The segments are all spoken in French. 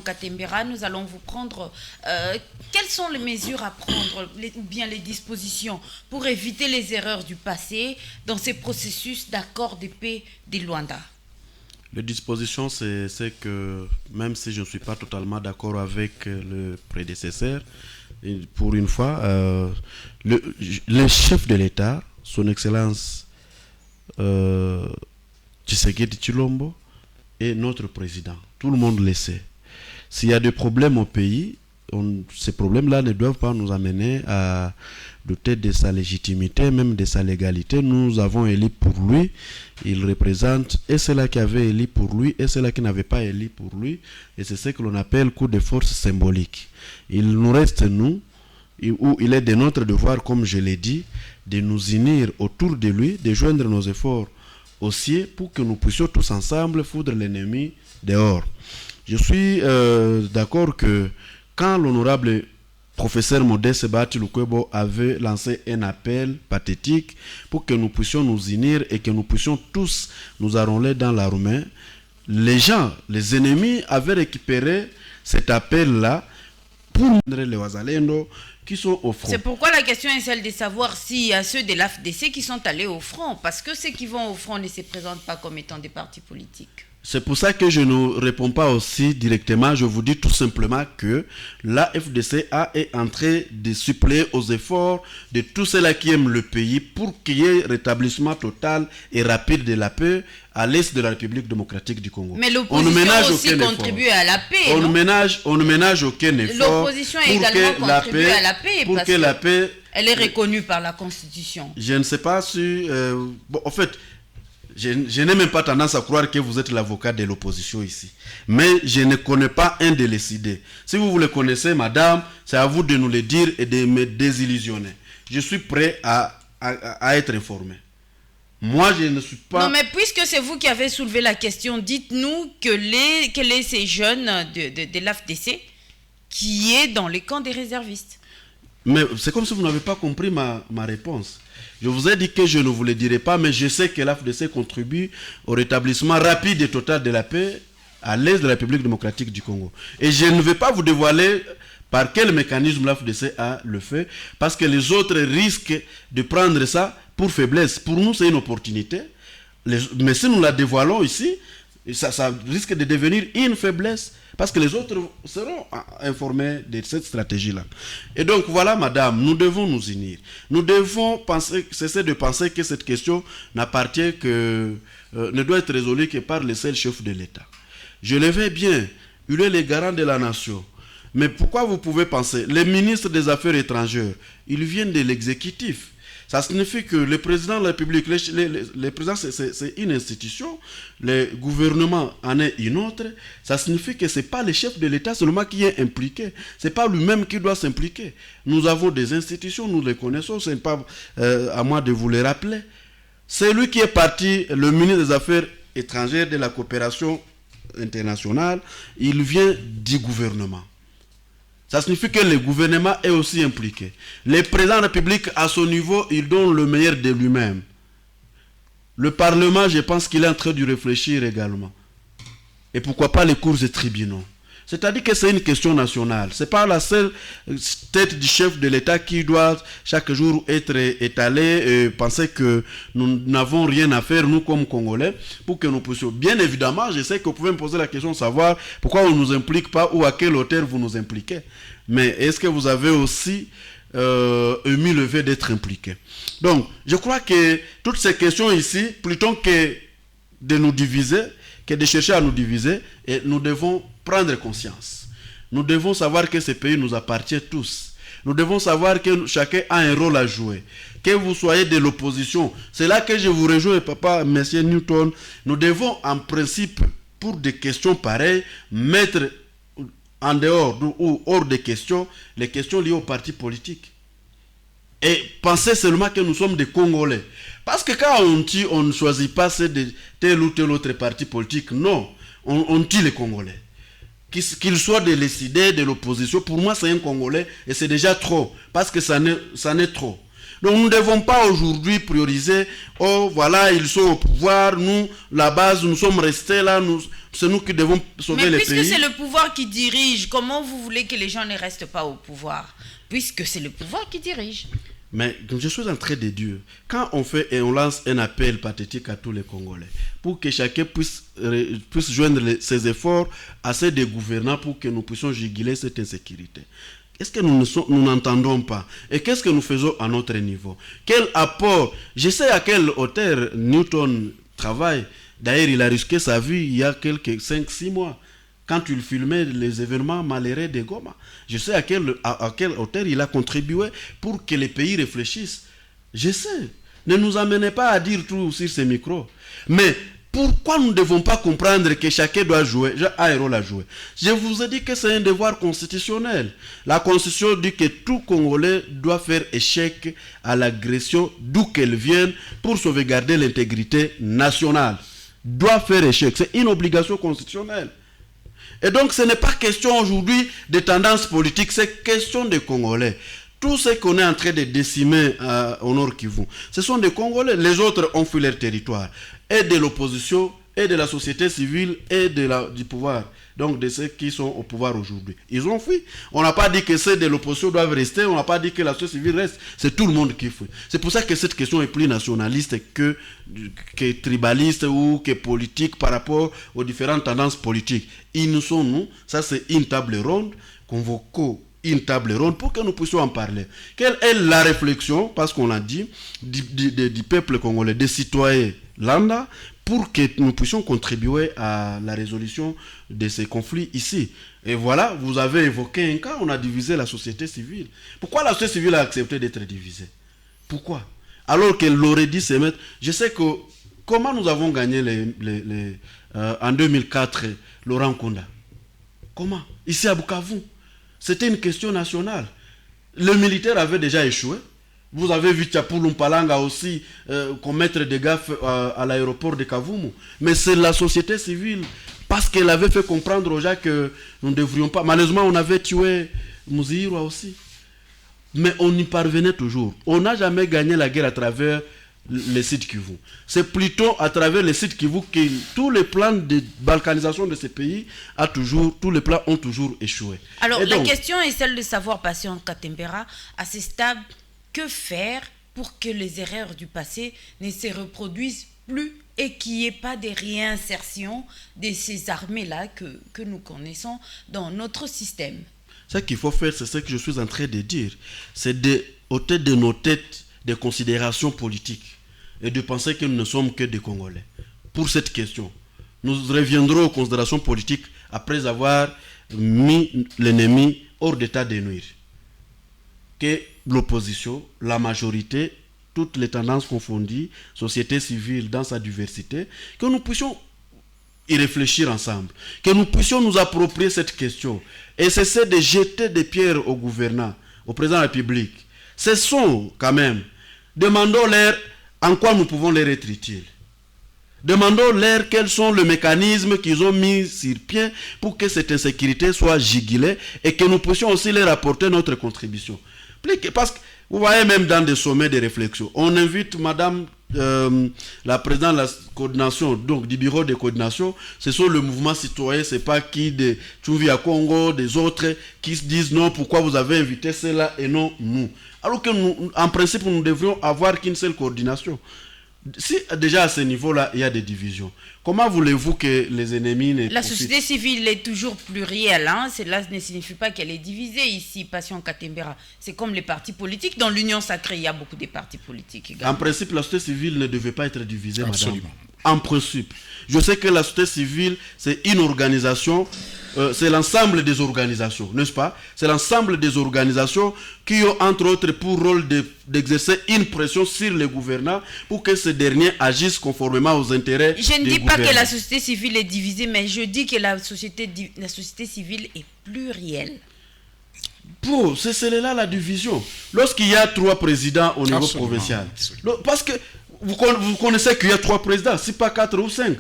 Katembera, nous allons vous prendre quelles sont les mesures à prendre, ou bien les dispositions pour éviter les erreurs du passé dans ces processus d'accord de paix de Luanda. Les dispositions, c'est que même si je ne suis pas totalement d'accord avec le prédécesseur, pour une fois, le chef de l'État, son Excellence Tshisekedi Tshilombo, est notre président. Tout le monde le sait. S'il y a des problèmes au pays, ces problèmes-là ne doivent pas nous amener à douter de sa légitimité, même de sa légalité. Nous avons élu pour lui, il représente et ceux-là qui avaient élu pour lui et ceux-là qui n'avaient pas élu pour lui. Et c'est ce que l'on appelle coup de force symbolique. Il nous reste, nous, où il est de notre devoir, comme je l'ai dit, de nous unir autour de lui, de joindre nos efforts au sien pour que nous puissions tous ensemble foudre l'ennemi dehors. Je suis d'accord que quand l'honorable professeur Modeste Bahati Lukwebo avait lancé un appel pathétique pour que nous puissions nous unir et que nous puissions tous nous enrôler dans l'armée, les gens, les ennemis avaient récupéré cet appel-là pour les Wazalendo qui sont au front. C'est pourquoi la question est celle de savoir s'il y a ceux de l'AFDC qui sont allés au front, parce que ceux qui vont au front ne se présentent pas comme étant des partis politiques. C'est pour ça que je ne réponds pas aussi directement. Je vous dis tout simplement que la FDCA est en train de suppléer aux efforts de tous ceux-là qui aiment le pays pour qu'il y ait rétablissement total et rapide de la paix à l'est de la République démocratique du Congo. Mais l'opposition aussi contribue à la paix, on ne ménage aucun effort. L'opposition a également contribué à la paix pour que la paix... Elle est reconnue par la Constitution. Je ne sais pas si... en fait... Je n'ai même pas tendance à croire que vous êtes l'avocat de l'opposition ici. Mais je ne connais pas un de les idées. Si vous le connaissez, madame, c'est à vous de nous le dire et de me désillusionner. Je suis prêt à être informé. Moi, je ne suis pas... Non, mais puisque c'est vous qui avez soulevé la question, dites-nous quels sont ces jeunes de l'AFDC qui est dans les camps des réservistes. Mais c'est comme si vous n'avez pas compris ma réponse. Je vous ai dit que je ne vous le dirai pas, mais je sais que l'AFDC contribue au rétablissement rapide et total de la paix à l'est de la République démocratique du Congo. Et je ne vais pas vous dévoiler par quel mécanisme l'AFDC a le fait, parce que les autres risquent de prendre ça pour faiblesse. Pour nous, c'est une opportunité. Mais si nous la dévoilons ici, ça risque de devenir une faiblesse, parce que les autres seront informés de cette stratégie-là. Et donc voilà, madame, nous devons nous unir. Nous devons cesser de penser que cette question n'appartient que, ne doit être résolue que par le seul chef de l'État. Je le veux bien, il est le garant de la nation. Mais pourquoi vous pouvez penser, les ministres des Affaires étrangères, ils viennent de l'exécutif. Ça signifie que le président de la République, le président c'est une institution, le gouvernement en est une autre. Ça signifie que ce n'est pas le chef de l'État seulement qui est impliqué. Ce n'est pas lui-même qui doit s'impliquer. Nous avons des institutions, nous les connaissons, ce n'est pas à moi de vous les rappeler. C'est lui qui est parti, le ministre des Affaires étrangères de la coopération internationale, il vient du gouvernement. Ça signifie que le gouvernement est aussi impliqué. Le président de la République, à son niveau, il donne le meilleur de lui-même. Le Parlement, je pense qu'il est en train de réfléchir également. Et pourquoi pas les cours et tribunaux. C'est-à-dire que c'est une question nationale. Ce n'est pas la seule tête du chef de l'État qui doit chaque jour être étalée et penser que nous n'avons rien à faire, nous comme Congolais, pour que nous puissions. Bien évidemment, je sais que vous pouvez me poser la question de savoir pourquoi on ne nous implique pas ou à quelle hauteur vous nous impliquez. Mais est-ce que vous avez aussi émis le vœu d'être impliqué? Donc, je crois que toutes ces questions ici, plutôt que de nous diviser, que de chercher à nous diviser, et nous devons prendre conscience. Nous devons savoir que ce pays nous appartient tous. Nous devons savoir que chacun a un rôle à jouer. Que vous soyez de l'opposition. C'est là que je vous rejoins, papa, monsieur Newton. Nous devons, en principe, pour des questions pareilles, mettre en dehors ou hors des questions, les questions liées aux partis politiques. Et penser seulement que nous sommes des Congolais. Parce que quand on dit on ne choisit pas tel ou tel autre parti politique, non. On dit les Congolais. Qu'il soit de l'SID, de l'opposition, pour moi c'est un Congolais et c'est déjà trop. Parce que ça n'est trop. Donc nous ne devons pas aujourd'hui prioriser, oh voilà, ils sont au pouvoir, nous, la base, nous sommes restés là, c'est nous qui devons sauver le pays. Mais puisque c'est le pouvoir qui dirige, comment vous voulez que les gens ne restent pas au pouvoir? Puisque c'est le pouvoir qui dirige. Mais je suis en train de dire, quand on fait et on lance un appel pathétique à tous les Congolais, pour que chacun puisse joindre ses efforts à ceux des gouvernants pour que nous puissions juguler cette insécurité, est-ce que nous n'entendons pas? Et qu'est-ce que nous faisons à notre niveau? Quel apport? Je sais à quelle hauteur Newton travaille. D'ailleurs, il a risqué sa vie il y a quelques 5-6 mois, quand il filmait les événements malheureux de Goma. Je sais à quelle hauteur il a contribué pour que les pays réfléchissent. Je sais. Ne nous amenez pas à dire tout sur ces micros. Mais pourquoi nous ne devons pas comprendre que chacun doit jouer, a un rôle à jouer? Je vous ai dit que c'est un devoir constitutionnel. La Constitution dit que tout Congolais doit faire échec à l'agression d'où qu'elle vienne pour sauvegarder l'intégrité nationale. Doit faire échec. C'est une obligation constitutionnelle. Et donc ce n'est pas question aujourd'hui de tendance politique, c'est question des Congolais. Tout ce qu'on est en train de décimer au Nord Kivu, ce sont des Congolais. Les autres ont fui leur territoire. Et de l'opposition, et de la société civile, et du pouvoir. Donc de ceux qui sont au pouvoir aujourd'hui. Ils ont fui. On n'a pas dit que ceux de l'opposition doivent rester, on n'a pas dit que la société civile reste. C'est tout le monde qui fuit. C'est pour ça que cette question est plus nationaliste que tribaliste ou que politique par rapport aux différentes tendances politiques. Ils nous sont nous, ça c'est une table ronde, convoquons une table ronde pour que nous puissions en parler. Quelle est la réflexion, parce qu'on l'a dit, du peuple congolais, des citoyens lambda, pour que nous puissions contribuer à la résolution de ces conflits ici. Et voilà, vous avez évoqué un cas, on a divisé la société civile. Pourquoi la société civile a accepté d'être divisée? Pourquoi? Alors qu'elle aurait dit se mettre... Je sais que... Comment nous avons gagné en 2004 Laurent Kunda? Comment? Ici à Bukavu. C'était une question nationale. Le militaire avait déjà échoué. Vous avez vu Tchapou Mpalanga aussi commettre des gaffes à l'aéroport de Kavumu. Mais c'est la société civile, parce qu'elle avait fait comprendre aux gens que nous ne devrions pas... Malheureusement, on avait tué Mouzirwa aussi. Mais on y parvenait toujours. On n'a jamais gagné la guerre à travers les sites Kivu. C'est plutôt à travers les sites Kivu que tous les plans de balkanisation de ces pays tous les plans ont toujours échoué. Alors la question est celle de savoir, Patient Katembera, à ce stade, que faire pour que les erreurs du passé ne se reproduisent plus et qu'il n'y ait pas de réinsertion de ces armées-là que nous connaissons dans notre système? Ce qu'il faut faire, c'est ce que je suis en train de dire. C'est d'ôter de nos têtes des considérations politiques et de penser que nous ne sommes que des Congolais. Pour cette question, nous reviendrons aux considérations politiques après avoir mis l'ennemi hors d'état de nuire. Que l'opposition, la majorité, toutes les tendances confondues, société civile dans sa diversité, que nous puissions y réfléchir ensemble, que nous puissions nous approprier cette question et cesser de jeter des pierres au gouvernant, au président de la République. Cessons quand même. Demandons-leur en quoi nous pouvons leur être utiles. Demandons-leur quels sont les mécanismes qu'ils ont mis sur pied pour que cette insécurité soit jugulée et que nous puissions aussi leur apporter notre contribution. Parce que vous voyez, même dans des sommets de réflexion, on invite madame la présidente de la coordination, donc du bureau de coordination, ce sont le mouvement citoyen, c'est pas qui de Tchouvia Congo, des autres qui se disent non, pourquoi vous avez invité cela et non nous. Alors que nous, en principe, nous devrions avoir qu'une seule coordination. Si déjà à ce niveau-là, il y a des divisions, comment voulez-vous que les ennemis ne La société civile est toujours plurielle, hein? Cela ne signifie pas qu'elle est divisée ici, Patient Katembera. C'est comme les partis politiques. Dans l'Union sacrée, il y a beaucoup de partis politiques également. En principe, la société civile ne devait pas être divisée, Absolument. madame. En principe. Je sais que la société civile, c'est une organisation, c'est l'ensemble des organisations, n'est-ce pas? C'est l'ensemble des organisations qui ont, entre autres, pour rôle d'exercer une pression sur les gouvernants pour que ces derniers agissent conformément aux intérêts des gouvernants. Je ne dis pas que la société civile est divisée, mais je dis que la société civile est plurielle. Bon, c'est là la division. Lorsqu'il y a 3 présidents au niveau provincial, parce que vous connaissez qu'il y a 3 présidents, si pas 4 ou 5.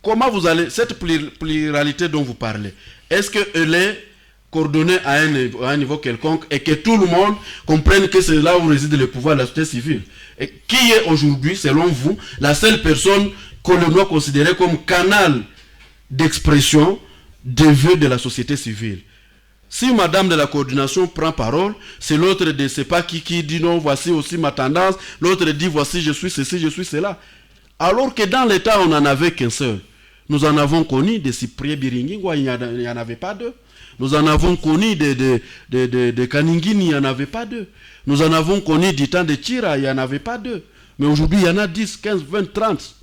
Comment vous allez, cette pluralité dont vous parlez, est-ce qu'elle est coordonné à un niveau quelconque et que tout le monde comprenne que c'est là où réside le pouvoir de la société civile. Et qui est aujourd'hui, selon vous, la seule personne que l'on doit considérer comme canal d'expression des vœux de la société civile? Si madame de la coordination prend parole, c'est l'autre de ne sais pas qui dit non, voici aussi ma tendance, l'autre dit voici je suis ceci, je suis cela. Alors que dans l'État, on n'en avait qu'un seul. Nous en avons connu des Cyprien Biringingwa, il n'y en avait pas deux. Nous en avons connu de Kaningini, il n'y en avait pas deux. Nous en avons connu du temps de Tira, il n'y en avait pas deux. Mais aujourd'hui, il y en a 10, 15, 20, 30.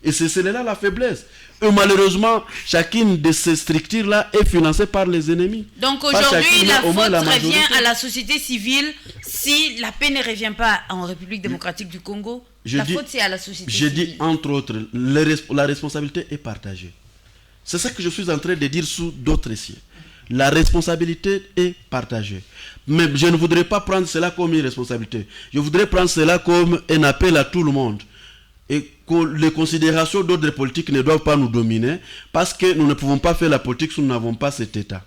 Et c'est là la faiblesse. Et malheureusement, chacune de ces structures-là est financée par les ennemis. Donc aujourd'hui, la faute revient à la société civile si la paix ne revient pas en République démocratique du Congo. La faute, c'est à la société civile. Je dis, entre autres, la responsabilité est partagée. C'est ça que je suis en train de dire sous d'autres sièges. La responsabilité est partagée. Mais je ne voudrais pas prendre cela comme une responsabilité. Je voudrais prendre cela comme un appel à tout le monde. Et que les considérations d'ordre politique ne doivent pas nous dominer parce que nous ne pouvons pas faire la politique si nous n'avons pas cet État.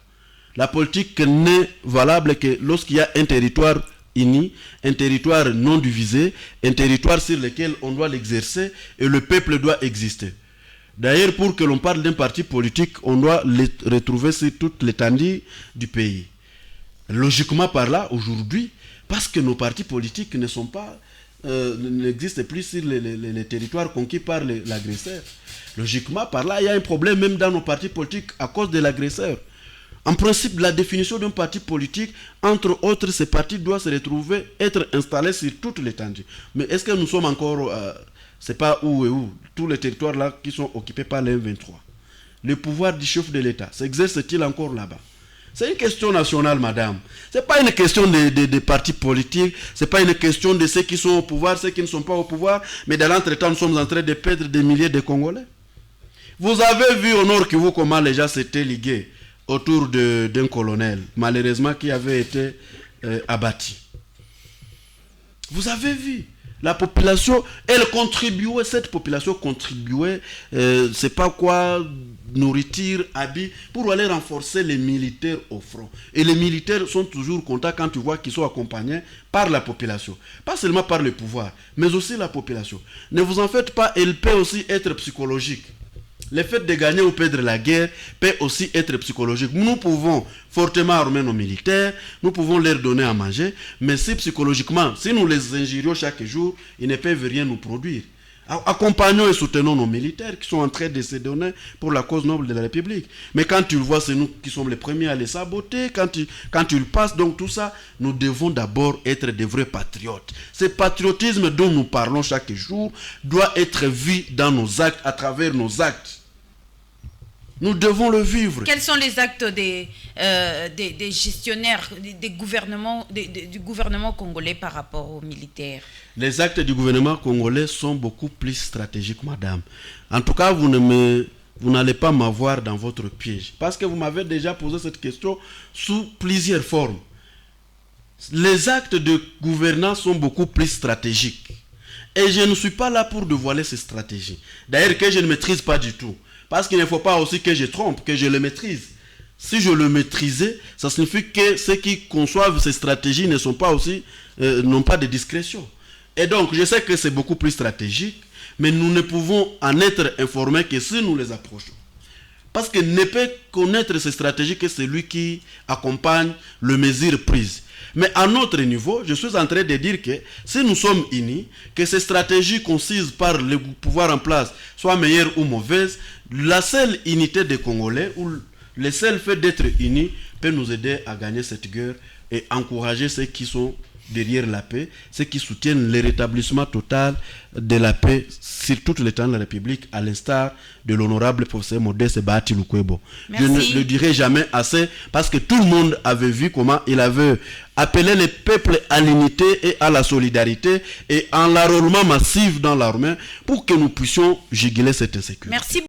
La politique n'est valable que lorsqu'il y a un territoire uni, un territoire non divisé, un territoire sur lequel on doit l'exercer et le peuple doit exister. D'ailleurs, pour que l'on parle d'un parti politique, on doit le retrouver sur toute l'étendue du pays. Logiquement par là, aujourd'hui, parce que nos partis politiques ne sont pas n'existe plus sur les territoires conquis par l'agresseur. Logiquement, par là, il y a un problème même dans nos partis politiques à cause de l'agresseur. En principe, la définition d'un parti politique, entre autres, ces partis doivent se retrouver, être installés sur toute l'étendue. Mais est-ce que nous sommes encore, c'est pas où et où, tous les territoires là qui sont occupés par les M23? Le pouvoir du chef de l'État s'exerce-t-il encore là-bas? C'est une question nationale, madame. Ce n'est pas une question de partis politiques, ce n'est pas une question de ceux qui sont au pouvoir, ceux qui ne sont pas au pouvoir, mais dans l'entretemps, nous sommes en train de perdre des milliers de Congolais. Vous avez vu au Nord Kivu comment les gens s'étaient ligués autour d'un colonel, malheureusement, qui avait été abattu. Vous avez vu la population, elle contribuait, cette population contribuait, c'est pas quoi, nourriture, habits, pour aller renforcer les militaires au front. Et les militaires sont toujours contents quand tu vois qu'ils sont accompagnés par la population. Pas seulement par le pouvoir, mais aussi la population. Ne vous en faites pas, elle peut aussi être psychologique. Le fait de gagner ou perdre la guerre peut aussi être psychologique. Nous pouvons fortement armer nos militaires, nous pouvons leur donner à manger, mais si psychologiquement, si nous les injurions chaque jour, ils ne peuvent rien nous produire. Accompagnons et soutenons nos militaires qui sont en train de se donner pour la cause noble de la République. Mais quand tu le vois, c'est nous qui sommes les premiers à les saboter. Quand tu le passes, donc tout ça, nous devons d'abord être des vrais patriotes. Ce patriotisme dont nous parlons chaque jour doit être vu dans nos actes, à travers nos actes. Nous devons le vivre. Quels sont les actes des gestionnaires, du gouvernement congolais par rapport aux militaires? Les actes du gouvernement congolais sont beaucoup plus stratégiques, madame. En tout cas, vous n'allez pas m'avoir dans votre piège. Parce que vous m'avez déjà posé cette question sous plusieurs formes. Les actes de gouvernance sont beaucoup plus stratégiques. Et je ne suis pas là pour dévoiler ces stratégies. D'ailleurs, que je ne maîtrise pas du tout. Parce qu'il ne faut pas aussi que je trompe, que je le maîtrise. Si je le maîtrisais, ça signifie que ceux qui conçoivent ces stratégies ne sont pas aussi, n'ont pas de discrétion. Et donc, je sais que c'est beaucoup plus stratégique, mais nous ne pouvons en être informés que si nous les approchons. Parce que ne peut connaître ces stratégies que celui qui accompagne les mesures prises. Mais à notre niveau, je suis en train de dire que si nous sommes unis, que ces stratégies concises par le pouvoir en place soient meilleures ou mauvaises, la seule unité des Congolais, ou le seul fait d'être unis, peut nous aider à gagner cette guerre et encourager ceux qui sont derrière la paix, ceux qui soutiennent le rétablissement total de la paix sur toute l'étendue de la République, à l'instar de l'honorable professeur Modeste Bahati Lukwebo. Je ne le dirai jamais assez, parce que tout le monde avait vu comment il avait appelé les peuples à l'unité et à la solidarité et en l'enrôlement massif dans l'armée pour que nous puissions juguler cette insécurité. Merci.